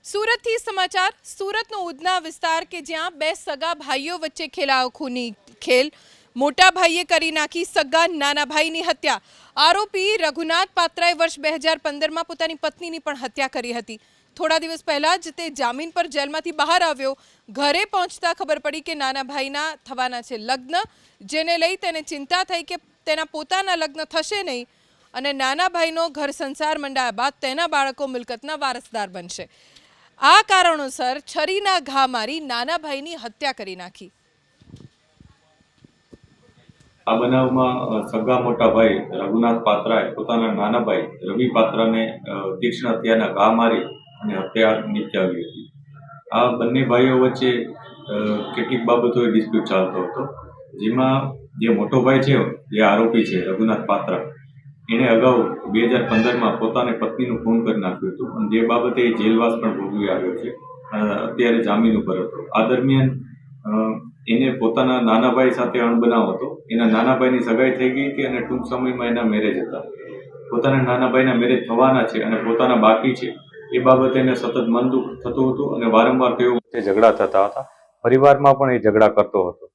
સુરતથી સમાચાર સુરતનો ઉધના વિસ્તાર કે જ્યાં બે સગા ભાઈઓ વચ્ચે ખેલાયો ખૂની ખેલ। મોટા ભાઈએ કરી નાખી સગા નાના ભાઈની હત્યા। આરોપી રઘુનાથ પાત્રાએ વર્ષ 2015માં પોતાની પત્નીની પણ હત્યા કરી હતી। થોડા દિવસ પહેલા જ તે જામીન પર જેલમાંથી બહાર આવ્યો। ઘરે પહોંચતા ખબર પડી કે નાના ભાઈના થવાના છે લગ્ન, જેને લઈ તેને ચિંતા થઈ કે તેના પોતાના લગ્ન થશે નહીં અને નાના ભાઈનો ઘર સંસાર મંડાયા બાદ તેના બાળકો મિલકતના વારસદાર બનશે। આ કારણોસર છરીના ઘા મારી નાના ભાઈની હત્યા કરી નાખી। આ બનાવમાં સગા મોટા ભાઈ રઘુનાથ પાત્રાએ પોતાના નાના ભાઈ રવિ પાત્રાને તીક્ષ્ણ હત્યાના ઘા મારી અને હત્યા નિપજાવી હતી। આ બંને ભાઈઓ વચ્ચે કેટલીક બાબતોએ ડિસ્પ્યુટ ચાલતો હતો, જેમાં જે મોટો ભાઈ છે, જે આરોપી છે રઘુનાથ પાત્રા, એણે અગાઉ 2015માં પોતાની પત્નીનું ખૂન કરી નાખ્યું હતું અને જે બાબતે જેલવાસ પણ ભોગવી આવ્યો છે। અત્યારે જામીન ઉપર હતો। આ દરમિયાન એને પોતાના નાના ભાઈ સાથે અણબનાવ હતો। એના નાના ભાઈની સગાઈ થઈ ગઈ હતી અને ટૂંક સમયમાં એના મેરેજ હતા। પોતાના નાના ભાઈના મેરેજ થવાના છે અને પોતાના બાકી છે એ બાબતે એને સતત મન દુઃખ થતું હતું અને વારંવાર તેઓ વચ્ચે ઝઘડા થતા હતા। પરિવારમાં પણ એ ઝઘડા કરતો હતો।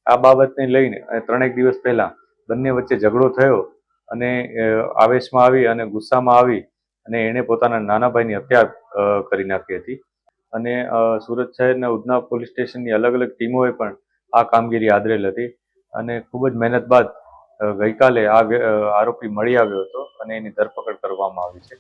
આ બાબતને લઈને ત્રણેક દિવસ પહેલા બંને વચ્ચે ઝઘડો થયો અને આવેશમાં આવી અને ગુસ્સામાં આવી અને એણે પોતાના નાના ભાઈની હત્યા કરી નાખી હતી। અને સુરત શહેરના ઉધના પોલીસ સ્ટેશનની અલગ અલગ ટીમોએ પણ આ કામગીરી આદરેલ હતી અને ખૂબ જ મહેનત બાદ ગઈકાલે આ આરોપી મળી આવ્યો હતો અને એની ધરપકડ કરવામાં આવી છે।